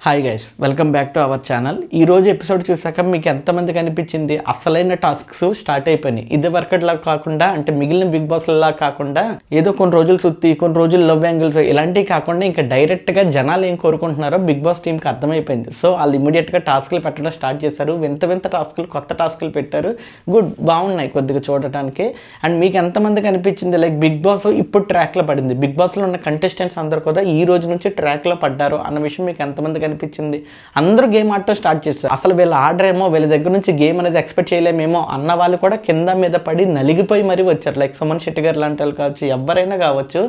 Hi guys, welcome back to our channel. ఈ రోజు episode చూసాక మీకు ఎంతమందికి అనిపించింది అసలైన టాస్క్స్ స్టార్ట్ అయిపోయినాయి? ఇది వర్కట్లా కాకుండా, అంటే మిగిలిన బిగ్ బాస్లా కాకుండా ఏదో కొన్ని రోజులు సుత్తి, కొన్ని రోజులు లవ్ యాంగిల్స్ ఇలాంటివి కాకుండా ఇంకా డైరెక్ట్గా జనాలు ఏం కోరుకుంటున్నారో బిగ్ బాస్ టీంకి అర్థమైపోయింది. సో వాళ్ళు ఇమీడియట్గా టాస్క్లు పెట్టడం స్టార్ట్ చేశారు. వింత వింత టాస్క్లు, కొత్త టాస్క్లు పెట్టారు. గుడ్, బాగున్నాయి కొద్దిగా చూడటానికి. అండ్ మీకు ఎంతమందికి అనిపించింది లైక్ బిగ్ బాస్ ఇప్పుడు ట్రాక్లో పడింది, బిగ్ బాస్లో ఉన్న కంటెస్టెంట్స్ అందరు కూడా ఈ రోజు నుంచి ట్రాక్లో పడ్డారు అన్న విషయం మీకు ఎంతమందికి అనిపించింది? అందరూ గేమ్ ఆడటం స్టార్ట్ చేస్తారు. అసలు వీళ్ళు ఆడరేమో, వీళ్ళ దగ్గర నుంచి గేమ్ అనేది ఎక్స్పెక్ట్ చేయలేమేమో అన్న వాళ్ళు కూడా కింద మీద పడి నలిగిపోయి మరీ వచ్చారు. లైక్ సుమన్ శెట్టి గారు లాంటి వాళ్ళు కావచ్చు, ఎవరైనా కావచ్చు,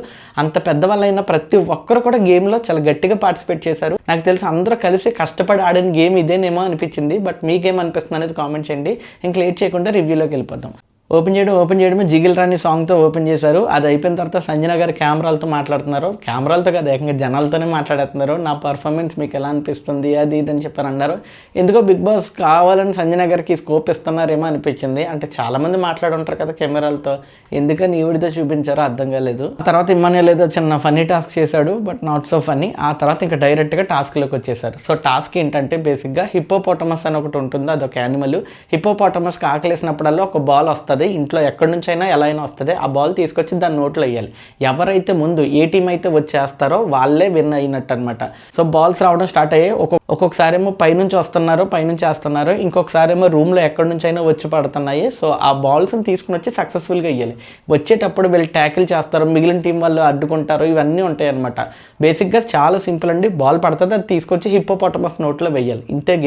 అంత పెద్దవాళ్ళైనా ప్రతి ఒక్కరు కూడా గేమ్లో చాలా గట్టిగా పార్టిసిపేట్ చేశారు. నాకు తెలిసి అందరూ కలిసి కష్టపడి ఆడిన గేమ్ ఇదేనేమో అనిపించింది. బట్ మీకేమనిపిస్తుంది అనేది కామెంట్ చేయండి. ఇంక లేట్ చేయకుండా రివ్యూలోకి వెళ్ళిపోతాం. ఓపెన్ చేయడమే జిగిల్ రాణి సాంగ్తో ఓపెన్ చేశారు. అది అయిపోయిన తర్వాత సంజన గారు కెమెరాలతో మాట్లాడుతున్నారు. కెమెరాలతో కాదు, ఏకంగా జనాలతోనే మాట్లాడుతున్నారు. నా పర్ఫార్మెన్స్ మీకు ఎలా అనిపిస్తుంది అది ఇది అని చెప్పారు అన్నారు. ఎందుకో బిగ్ బాస్ కావాలని సంజన గారికి స్కోప్ ఇస్తున్నారేమో అనిపించింది. అంటే చాలామంది మాట్లాడుంటారు కదా కెమెరాలతో, ఎందుకని ఈవిడితో చూపించారో అర్థం కాలేదు. తర్వాత ఇమ్మనేల్ ఏదో చిన్న ఫన్నీ టాస్క్ చేశాడు, బట్ నాట్ సో ఫన్నీ. ఆ తర్వాత ఇంకా డైరెక్ట్గా టాస్క్లోకి వచ్చేసారు. సో టాస్క్ ఏంటంటే బేసిక్గా హిప్పోపోటమస్ అని ఒకటి ఉంటుంది, అదొక యానిమల్. హిప్పోపోటమస్కి ఆకలేసినప్పుడల్లా ఒక బాల్ వస్తుంది, ఇంట్లో ఎక్కడి నుంచి అయినా ఎలా అయినా వస్తుంది. ఆ బాల్ తీసుకొచ్చి దాని నోట్లో వేయాలి. ఎవరైతే ముందు ఏ టీం అయితే వచ్చేస్తారో వాళ్ళే విన్ అయినట్టు అనమాట. సో బాల్స్ రావడం స్టార్ట్ అయ్యాయి. ఒక్కొక్కసారి ఏమో పైనుంచి వేస్తున్నారు, ఇంకొకసారి ఏమో రూమ్లో ఎక్కడి నుంచి అయినా వచ్చి పడుతున్నాయి. సో ఆ బాల్స్ని తీసుకుని వచ్చి సక్సెస్ఫుల్గా వేయాలి. వచ్చేటప్పుడు వీళ్ళు ట్యాకిల్ చేస్తారు, మిగిలిన టీం వాళ్ళు అడ్డుకుంటారు, ఇవన్నీ ఉంటాయి అనమాట. బేసిక్గా చాలా సింపుల్ అండి. బాల్ పడుతుంది, అది తీసుకొచ్చి హిప్పోపోటమస్ నోట్లో వేయాలి, ఇంతే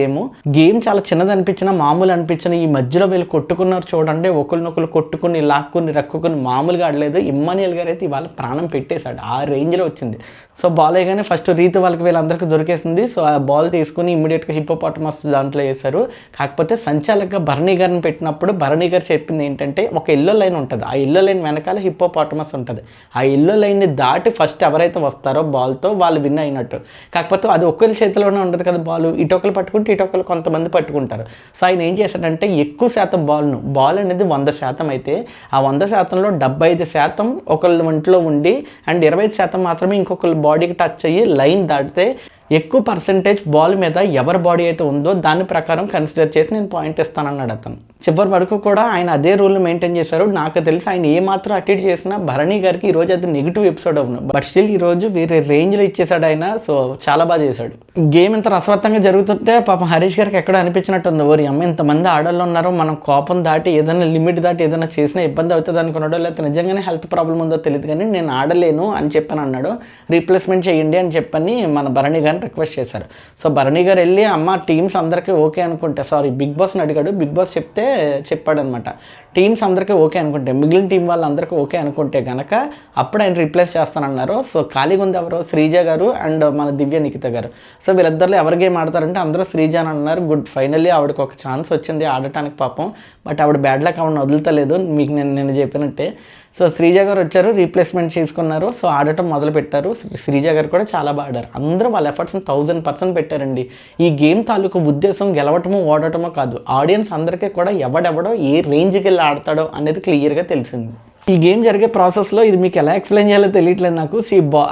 గేమ్ చాలా చిన్నది అనిపించిన, మామూలు అనిపించిన, ఈ మధ్యలో వీళ్ళు కొట్టుకున్నారు చూడండి, ఒకరినొకరు కొట్టుకుని లాక్కుని రక్కుని మామూలుగా ఆడలేదు. ఇమ్మాన్యుయల్ గారు అయితే ఇవాళ ప్రాణం పెట్టేశాడు, ఆ రేంజ్లో వచ్చింది. సో బాల్ వేయగానే ఫస్ట్ రీతు వాళ్ళకి వీళ్ళందరికీ దొరికేసింది. సో ఆ బాల్ తీసుకుని ఇమ్మీడియట్గా హిప్పోపోటమస్ దాంట్లో వేశారు. కాకపోతే సంచాలకుగా భరణి గారిని పెట్టినప్పుడు భరణి గారు చెప్పింది ఏంటంటే, ఒక ఎల్లో లైన్ ఉంటుంది, ఆ ఎల్లో లైన్ వెనకాల హిప్పోపోటమస్ ఉంటుంది. ఆ ఎల్లో లైన్ని దాటి ఫస్ట్ ఎవరైతే వస్తారో బాల్తో వాళ్ళు విన్ అయినట్టు. కాకపోతే అది ఒకరి చేతిలోనే ఉంటుంది కదా బాల్, ఇటొకరు పట్టుకుంటే ఇటొకరు కొంతమంది పట్టుకుంటారు. సో ఆయన ఏం చేశాడంటే ఎక్కువ శాతం బాల్ అనేది 100% అయితే ఆ 100%లో 75% ఒకళ్ళ ఒంట్లో ఉండి అండ్ 25% మాత్రమే ఇంకొకళ్ళ బాడీకి టచ్ అయ్యి లైన్ దాటితే ఎక్కువ పర్సెంటేజ్ బాల్ మీద ఎవరి బాడీ అయితే ఉందో దాని ప్రకారం కన్సిడర్ చేసి నేను పాయింట్ ఇస్తానన్నాడు అతను. చివరి వరకు కూడా ఆయన అదే రూల్ని మెయింటైన్ చేశారు. నాకు తెలిసి ఆయన ఏమాత్రం అటు ఇటు చేసినా భరణి గారికి ఈరోజు అది నెగిటివ్ ఎపిసోడ్ అవును, బట్ స్టిల్ ఈరోజు వేరే రేంజ్లో ఇచ్చేసాడు ఆయన. సో చాలా బాగా చేశాడు. గేమ్ ఇంత రసవత్తంగా జరుగుతుంటే పాపం హరీష్ గారికి ఎక్కడ అనిపించినట్టుంది, ఓరి అమ్మ ఇంతమంది ఆడవాళ్ళు ఉన్నారు, మనం కోపం దాటి ఏదైనా లిమిట్ దాటి ఏదైనా చేసినా ఇబ్బంది అవుతుంది అనుకున్నాడో, లేకపోతే నిజంగానే హెల్త్ ప్రాబ్లం ఉందో తెలియదు, కానీ నేను ఆడలేను అని చెప్పని అన్నాడు. రీప్లేస్మెంట్ చేయండి అని చెప్పని మన భరణి గారిని రిక్వెస్ట్ చేశారు. సో భరణి గారు వెళ్ళి అమ్మ టీమ్స్ అందరికీ ఓకే అనుకుంటే, సారీ బిగ్ బాస్ని అడిగాడు, బిగ్ బాస్ చెప్పాడనమాట. టీమ్స్ అందరికీ ఓకే అనుకుంటే, మిగిలిన టీం వాళ్ళందరికీ ఓకే అనుకుంటే కనుక అప్పుడు ఆయన రీప్లేస్ చేస్తానన్నారు. సో ఖాళీగా ఉంది ఎవరు, శ్రీజ గారు అండ్ మన దివ్య నిఖిత గారు. సో వీళ్ళిద్దరిలో ఎవరి గేమ్ ఆడతారంటే అందరూ శ్రీజ అని అన్నారు. గుడ్, ఫైనల్లీ ఆవిడకి ఒక ఛాన్స్ వచ్చింది ఆడటానికి పాపం, బట్ ఆవిడ బ్యాడ్ లక్ ఆవిడని వదులుతలేదు, మీకు నేను చెప్పినట్టే. సో శ్రీజ గారు వచ్చారు, రీప్లేస్మెంట్ చేసుకున్నారు. సో ఆడటం మొదలు పెట్టారు. శ్రీజ గారు కూడా చాలా బాగా ఆడారు. అందరూ వాళ్ళ ఎఫర్ట్స్ని 1000% పెట్టారండి. ఈ గేమ్ తాలూకు ఉద్దేశం గెలవటమో ఓడటమో కాదు, ఆడియన్స్ అందరికీ కూడా ఎవడెవడో ఏ రేంజ్కి వెళ్ళి ఆడతాడో అనేది క్లియర్గా తెలిసింది. ఈ గేమ్ జరిగే ప్రాసెస్లో ఇది మీకు ఎలా ఎక్స్ప్లెయిన్ చేయాలో తెలియట్లేదు నాకు.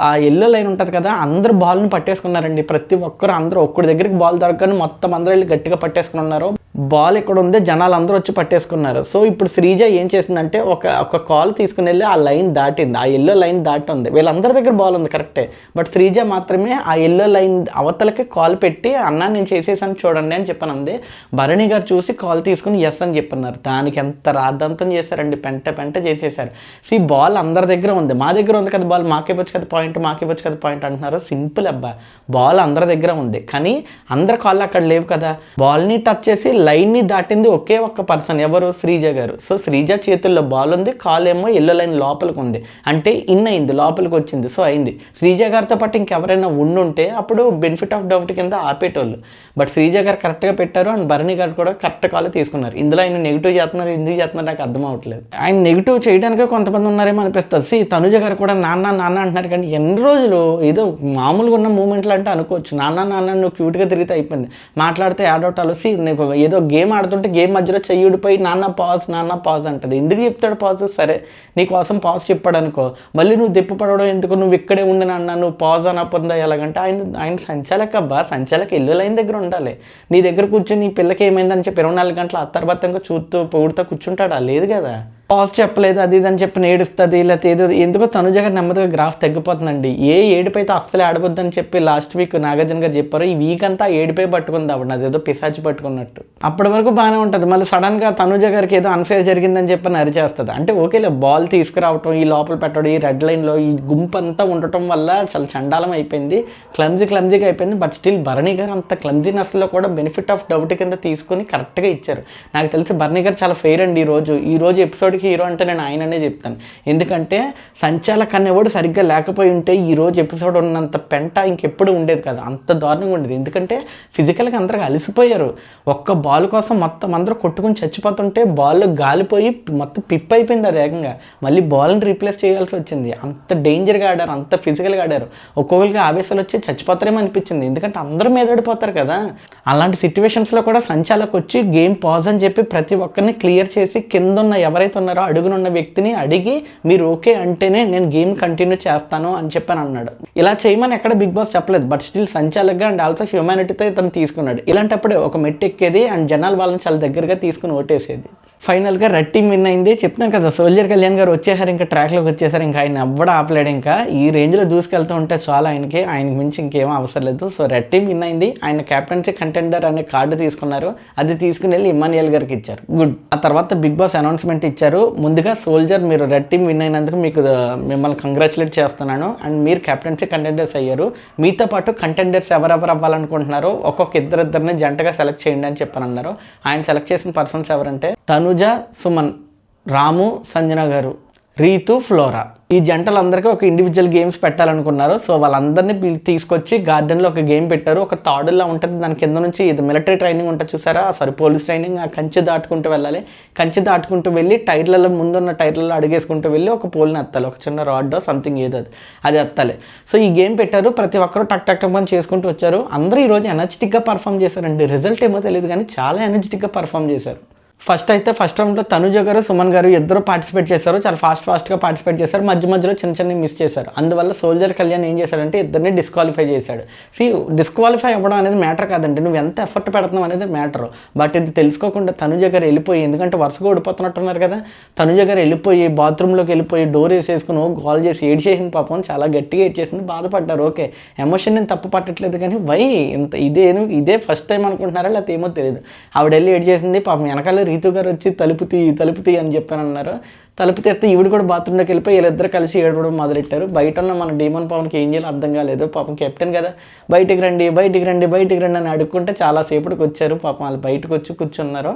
ఆ ఎల్లో లైన్ ఉంటుంది కదా, అందరూ బాల్ని పట్టేసుకున్నారండి. ప్రతి ఒక్కరు అందరూ ఒక్కడి దగ్గరికి బాల్ దొరకని మొత్తం అందరూ వెళ్ళి గట్టిగా పట్టేసుకుని ఉన్నారు. బాల్ ఇక్కడ ఉంది, జనాలు అందరూ వచ్చి పట్టేసుకున్నారు. సో ఇప్పుడు శ్రీజ ఏం చేసిందంటే ఒక కాల్ తీసుకుని వెళ్ళి ఆ లైన్ దాటింది, ఆ ఎల్లో లైన్ దాటి ఉంది. వీళ్ళందరి దగ్గర బాల్ ఉంది కరెక్టే, బట్ శ్రీజ మాత్రమే ఆ ఎల్లో లైన్ అవతలకి కాల్ పెట్టి అన్నా నేను చేసేసాను చూడండి అని చెప్పనంది. భరణి గారు చూసి కాల్ తీసుకుని ఎస్ అని చెప్పన్నారు. దానికి ఎంత రాద్దంతం చేశారండి, పెంట చేసేసారు. బాల్ అందరి దగ్గర ఉంది, మా దగ్గర ఉంది కదా బాల్, మాకివ్వచ్చు కదా పాయింట్ అంటున్నారు. సింపుల్ అబ్బా, బాల్ అందరి దగ్గర ఉంది, కానీ అందరి కాళ్ళు అక్కడ లేవు కదా. బాల్ని టచ్ చేసి లైన్ని దాటింది ఒకే ఒక్క పర్సన్, ఎవరు, శ్రీజ గారు. సో శ్రీజ చేతుల్లో బాల్ ఉంది, కాల్ ఏమో ఎల్లో లైన్ లోపలికి ఉంది, అంటే ఇన్ అయింది, లోపలికి వచ్చింది. సో అయింది. శ్రీజ గారితో పాటు ఇంకెవరైనా ఉండుంటే అప్పుడు బెనిఫిట్ ఆఫ్ డౌట్ కింద ఆపేటోళ్ళు, బట్ శ్రీజ గారు కరెక్ట్గా పెట్టారు అండ్ భరణి గారు కూడా కరెక్ట్ కాల్ తీసుకున్నారు. ఇందులో ఆయన నెగిటివ్ చేస్తున్నారు, ఎందుకు చేస్తున్నారు నాకు అర్థం అవ్వట్లేదు. ఆయన నెగిటివ్ చేయడానికి కొంతమంది ఉన్నారేమో అనిపిస్తుంది. తనుజ గారు కూడా నాన్న అంటున్నారు, కానీ ఎన్ని రోజులు ఏదో మామూలుగా ఉన్న మూమెంట్లు అంటే అనుకోవచ్చు. నాన్న నువ్వు క్యూట్గా తిరిగితే అయిపోయింది, మాట్లాడితే యాడ్ అవుట్ నీకు ఏదో గేమ్ ఆడుతుంటే గేమ్ మధ్యలో చెయ్యుడిపోయి నాన్న పాజ్ అంటది. ఎందుకు చెప్తాడు పాజ్? సరే నీకోసం పాజ్ చెప్పాడు అనుకో, మళ్ళీ నువ్వు దెప్పు పడవడం ఎందుకు, నువ్వు ఇక్కడే ఉండి నాన్న, నువ్వు పాజ్ అనకుండా ఎలాగంటే ఆయన సంచాలక సంచాలక ఇల్లు లైన్ దగ్గర ఉండాలి. నీ దగ్గర కూర్చొని నీ పిల్లకి ఏమైందని చెప్పి 24 గంటలు అత్తర్బత్తంగా చూస్తూ పొగుడుతూ కూర్చుంటాడా? లేదు కదా. పాజ్ చెప్పలేదు అది ఇది అని చెప్పి ఏడుస్తుంది, లేకపోతే ఏదో ఎందుకో తనుజ గారు నెమ్మదిగా గ్రాఫ్ తగ్గిపోతుందండి. ఏ ఏడుపు అయితే అస్సలు ఆడవద్దని చెప్పి లాస్ట్ వీక్ నాగార్జున గారు చెప్పారు, ఈ వీక్ అంతా ఏడుపై పట్టుకుంది ఆవిడ, అదేదో పిశాచి పట్టుకున్నట్టు. అప్పటి వరకు బాగానే ఉంటుంది, మళ్ళీ సడన్గా తనుజ గారికి ఏదో అన్ఫేర్ జరిగిందని చెప్పి అరిచేస్తుంది. అంటే ఓకేలే, బాల్ తీసుకురావటం, ఈ లోపల పెట్టడం, ఈ రెడ్ లైన్లో ఈ గుంపు అంతా ఉండటం వల్ల చాలా చండాలం అయిపోయింది, క్లమ్జీగా అయిపోయింది. బట్ స్టిల్ భరణి గారు అంత క్లమ్జీనెస్లో కూడా బెనిఫిట్ ఆఫ్ డౌట్ కింద తీసుకొని కరెక్ట్గా ఇచ్చారు. నాకు తెలిసి భరణి గారు చాలా ఫెయిర్ అండి ఈ రోజు ఎపిసోడ్ హీరో అంటే నేను ఆయననే చెప్తాను. ఎందుకంటే సంచాలక్ అనేవాడు సరిగ్గా లేకపోయి ఉంటే ఈరోజు ఎపిసోడ్ ఉన్నంత పెంట ఇంకెప్పుడు ఉండేది కదా, అంత దారుణంగా ఉండేది. ఎందుకంటే ఫిజికల్గా అందరూ అలసిపోయారు. ఒక్క బాల్ కోసం మొత్తం అందరూ కొట్టుకుని చచ్చిపోతుంటే బాల్ గాలిపోయి మొత్తం పిప్ అయిపోయింది అది ఏకంగా. మళ్ళీ బాల్ని రీప్లేస్ చేయాల్సి వచ్చింది. అంత డేంజర్గా ఆడారు, అంత ఫిజికల్గా ఆడారు. ఒక్కొక్కరికి ఆవేశాలు వచ్చి చచ్చిపోతారేమో అనిపించింది, ఎందుకంటే అందరూ మీదడిపోతారు కదా. అలాంటి సిచ్యువేషన్స్లో కూడా సంచాలక్ వచ్చి గేమ్ పాజ్ అని చెప్పి ప్రతి ఒక్కరిని క్లియర్ చేసి కింద ఉన్న ఎవరైతే ఉన్నారో అడుగునున్న వ్యక్తిని అడిగి మీరు ఓకే అంటేనే నేను గేమ్ కంటిన్యూ చేస్తాను అని చెప్పని అన్నాడు. ఇలా చేయమని ఎక్కడ బిగ్ బాస్ చెప్పలేదు, బట్ స్టిల్ సంచాలక్గా అండ్ ఆల్సో హ్యూమానిటీతో ఇతను తీసుకున్నాడు. ఇలాంటప్పుడే ఒక మెట్టు ఎక్కేది అండ్ జనాలు వాళ్ళని చాలా దగ్గరగా తీసుకుని ఓటేసేది. ఫైనల్గా రెడ్ టీమ్ విన్ అయింది. చెప్తున్నాను కదా, సోల్జర్ కళ్యాణ్ గారు వచ్చేసారు, ఇంకా ట్రాక్లోకి వచ్చేసారు. ఇంకా ఆయన ఎవ్వడం ఆపలేడు. ఇంకా ఈ రేంజ్లో దూసుకెళ్తూ ఉంటే చాలా ఆయనకి మించి ఇంకేమో అవసరం లేదు. సో రెడ్ టీమ్ విన్ అయింది. ఆయన క్యాప్టెన్సీ కంటెండర్ అనే కార్డు తీసుకున్నారు, అది తీసుకుని వెళ్ళి ఇమ్మాన్యుయల్ గారికి ఇచ్చారు. గుడ్. ఆ తర్వాత బిగ్ బాస్ అనౌన్స్మెంట్ ఇచ్చారు. ముందుగా సోల్జర్, మీరు రెడ్ టీమ్ విన్ అయినందుకు మిమ్మల్ని కంగ్రాచులేట్ చేస్తున్నాను అండ్ మీరు క్యాప్టెన్సీ కంటెండర్స్ అయ్యారు. మీతో పాటు కంటెండర్స్ ఎవరెవరు అవ్వాలనుకుంటున్నారో ఒక్కొక్క ఇద్దరిని జంటగా సెలెక్ట్ చేయండి అని చెప్పని అన్నారు. ఆయన సెలెక్ట్ చేసిన పర్సన్స్ ఎవరంటే తనుజ, సుమన్, రాము, సంజన గారు, రీతు, ఫ్లోరా. ఈ జంటలందరికీ ఒక ఇండివిజువల్ గేమ్స్ పెట్టాలనుకున్నారు. సో వాళ్ళందరినీ తీసుకొచ్చి గార్డెన్లో ఒక గేమ్ పెట్టారు. ఒక తాడులా ఉంటుంది, దాని కింద నుంచి ఇది మిలిటరీ ట్రైనింగ్ ఉంటుంది చూసారా, పోలీస్ ట్రైనింగ్. ఆ కంచె దాటుకుంటూ వెళ్ళాలి. కంచె దాటుకుంటూ వెళ్ళి టైర్లలో ముందున్న టైర్లలో అడిగేసుకుంటూ వెళ్ళి ఒక పోల్ని ఎత్తాలి, ఒక చిన్న రాడ్ సంథింగ్ ఏదో అది ఎత్తాలి. సో ఈ గేమ్ పెట్టారు. ప్రతి ఒక్కరు టక్ టక్ టక్ అని చేసుకుంటూ వచ్చారు. అందరూ ఈరోజు ఎనర్జెటిక్గా పర్ఫామ్ చేశారండి. రిజల్ట్ ఏమో తెలియదు కానీ చాలా ఎనర్జెటిక్గా పర్ఫామ్ చేశారు. ఫస్ట్ రౌండ్లో తనుజ గారు, సుమన్ గారు ఇద్దరు పార్టిసిపేట్ చేశారు. చాలా ఫాస్ట్గా పార్టిసిపేట్ చేశారు. మధ్యలో చిన్న మిస్ చేశారు. అందువల్ల సోల్జర్ కళ్యాణ్ ఏం చేశాడంటే ఇద్దరిని డిస్క్వాలిఫై చేశాడు. డిస్క్వాలిఫై అవ్వడం అనేది మ్యాటర్ కాదండి, నువ్వు ఎంత ఎఫర్ట్ పెడుతున్నావు అనేది మ్యాటర్. బట్ ఇది తెలుసుకోకుండా తనుజ గారు వెళ్ళిపోయి, ఎందుకంటే వరుసగా ఓడిపోతున్నట్టున్నారు కదా, తనుజ గారు వెళ్ళిపోయి బాత్రూంలోకి వెళ్ళిపోయి డోర్ వేసేసుకుని కాల్ చేసి ఏడ్చేసింది. పాపం చాలా గట్టిగా ఏడ్చేసింది, బాధపడ్డారు. ఓకే, ఎమోషన్ నేను తప్పు పట్టట్లేదు కానీ ఇదే ఫస్ట్ టైం అనుకుంటున్నారా లేకపోతే ఏమో తెలియదు. ఆవిడ వెళ్ళి ఏడ్చేసింది. పాపం వెనకాల రీతు గారు వచ్చి తలుపు తీ అని చెప్పాను అన్నారు. తలుపు తీస్తే ఈవిడ కూడా బాత్రూంలోకి వెళ్ళిపోయి వీళ్ళిద్దరు కలిసి ఏడవడం మొదలెట్టారు. బయట ఉన్న మన డీమన్ పవన్కి ఏం చేయాలో అర్థం కాలేదు. పాపం కెప్టెన్ కదా, బయటికి రండి అని అడుక్కుంటే చాలాసేపటికి వచ్చారు. పాపం వాళ్ళు బయటకు వచ్చి కూర్చున్నారు.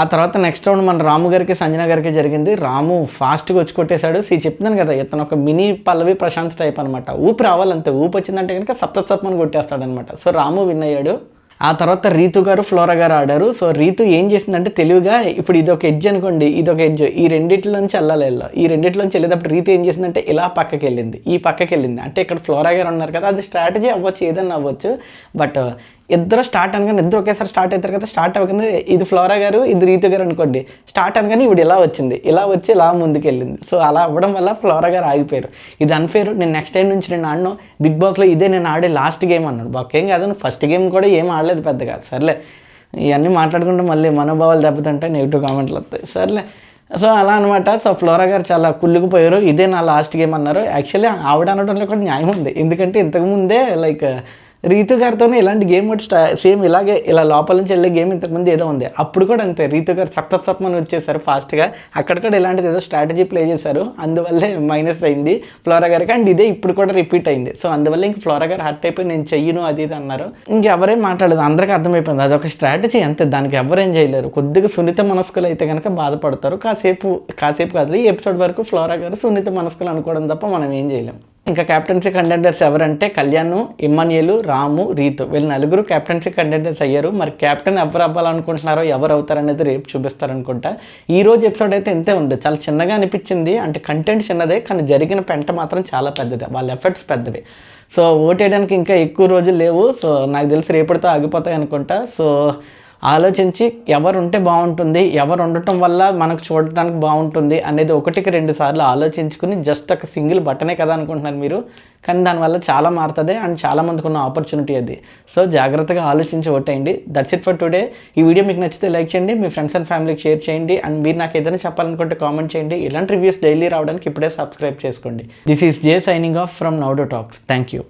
ఆ తర్వాత నెక్స్ట్ రౌండ్ మన రాము గారికి, సంజన గారికి జరిగింది. రాము ఫాస్ట్గా వచ్చి కొట్టేశాడు. చెప్తున్నాను కదా, ఇతను ఒక మినీ పల్లవి ప్రశాంత్ టైప్ అనమాట. ఊపి రావాలంతే, ఊపి వచ్చిందంటే కనుక సప్తమని కొట్టేస్తాడనమాట. సో రాము విన్ అయ్యాడు. ఆ తర్వాత రీతు గారు, ఫ్లోరా గారు ఆడారు. సో రీతు ఏం చేసిందంటే తెలివిగా, ఇప్పుడు ఇది ఒక ఎడ్జ్ అనుకోండి, ఇది ఎడ్జ్, ఈ రెండిట్లోంచి ఈ రెండిట్లోంచి వెళ్ళేటప్పుడు రీతు ఏం చేసిందంటే ఇలా పక్కకి వెళ్ళింది. అంటే ఇక్కడ ఫ్లోరా గారు ఉన్నారు కదా, అది స్ట్రాటజీ అవ్వచ్చు, ఏదన్నా అవ్వచ్చు. బట్ ఇద్దరు స్టార్ట్ అనగానే ఇద్దరు ఒకేసారి స్టార్ట్ అవుతారు కదా, స్టార్ట్ అవ్వగానే ఇది ఫ్లోరా గారు, ఇది రీతు గారు అనుకోండి, స్టార్ట్ అనగానే ఇప్పుడు ఇలా వచ్చి ఇలా ముందుకెళ్ళింది. సో అలా అవ్వడం వల్ల ఫ్లోరా గారు ఆగిపోయారు. ఇది అన్ఫేర్, నేను నెక్స్ట్ టైం నుంచి నేను ఆడను, బిగ్ బాస్లో ఇదే నేను ఆడే లాస్ట్ గేమ్ అన్నాడు. బాకేం కాదు, ఫస్ట్ గేమ్ కూడా ఏం ఆడలేదు పెద్దగా. సర్లే, ఇవన్నీ మాట్లాడుకుంటే మళ్ళీ మనోభావాలు దెబ్బతింటాయి, నెగిటివ్ కామెంట్లు వస్తాయి. సర్లే, సో అలా అనమాట. సో ఫ్లోరా గారు చాలా కుళ్ళుకుపోయారు, ఇదే నా లాస్ట్ గేమ్ అన్నారు. యాక్చువల్లీ ఆవిడ అనడంలో కూడా న్యాయం ఉంది, ఎందుకంటే ఇంతకుముందే రీతు గారితోనే ఇలాంటి గేమ్ సేమ్ ఇలాగే ఇలా లోపల నుంచి వెళ్ళే గేమ్ ఇంతకుముందు ఏదో ఉంది. అప్పుడు కూడా అంతే, రీతు గారు సప్తమని వచ్చేసారు ఫాస్ట్గా. అక్కడ కూడా ఇలాంటిది ఏదో స్ట్రాటజీ ప్లే చేశారు, అందువల్లే మైనస్ అయింది ఫ్లోరా గారికి. అండ్ ఇదే ఇప్పుడు కూడా రిపీట్ అయింది. సో అందువల్ల ఇంక ఫ్లోరా గారు హర్ట్ అయిపోయి నేను చెయ్యను అది ఇది అన్నారు. ఇంకెవరేం మాట్లాడదు, అందరికీ అర్థమైపోయింది అదొక స్ట్రాటజీ అంతే, దానికి ఎవరేం చేయలేరు. కొద్దిగా సున్నిత మనస్కులు అయితే కనుక బాధపడతారు. కాసేపు కాదు, ఈ ఎపిసోడ్ వరకు ఫ్లోరా గారు సున్నిత మనస్కులు అనుకోవడం తప్ప మనం ఏం చేయలేం. ఇంకా క్యాప్టెన్సీ కంటెండర్స్ ఎవరంటే కళ్యాణ్, ఇమ్మాన్యుయల్, రాము, రీతు, వీళ్ళు నలుగురు క్యాప్టెన్సీ కంటెండర్స్ అయ్యారు. మరి క్యాప్టెన్ ఎవరు అవ్వాలనుకుంటున్నారో, ఎవరు అవుతారనేది రేపు చూపిస్తారనుకుంటా. ఈ రోజు ఎపిసోడ్ అయితే ఇంతే ఉంది, చాలా చిన్నగా అనిపించింది. అంటే కంటెంట్ చిన్నదే కానీ జరిగిన పెంట మాత్రం చాలా పెద్దదే, వాళ్ళ ఎఫర్ట్స్ పెద్దవి. సో ఓటేయడానికి ఇంకా ఎక్కువ రోజులు లేవు. సో నాకు తెలిసి రేపటితో ఆగిపోతాయి అనుకుంటా. సో ఆలోచించి ఎవరు ఉంటే బాగుంటుంది, ఎవరు ఉండటం వల్ల మనకు చూడటానికి బాగుంటుంది అనేది 1-2 సార్లు ఆలోచించుకుని జస్ట్ ఒక సింగిల్ బటనే కదా అనుకుంటున్నారు మీరు, కానీ దానివల్ల చాలా మారుతుంది అండ్ చాలామందికి ఉన్న ఆపర్చునిటీ అది. సో జాగ్రత్తగా ఆలోచించి ఓటేయండి. That's it for today. ఈ వీడియో మీకు నచ్చితే లైక్ చేయండి, మీ ఫ్రెండ్స్ అండ్ ఫ్యామిలీకి షేర్ చేయండి, అండ్ మీరు నాకు ఏదైనా చెప్పాలనుకుంటే కామెంట్ చేయండి. ఇలాంటి రివ్యూస్ డైలీ రావడానికి ఇప్పుడే సబ్స్క్రైబ్ చేసుకోండి. This is J signing off from నౌడో టాక్స్. Thank you.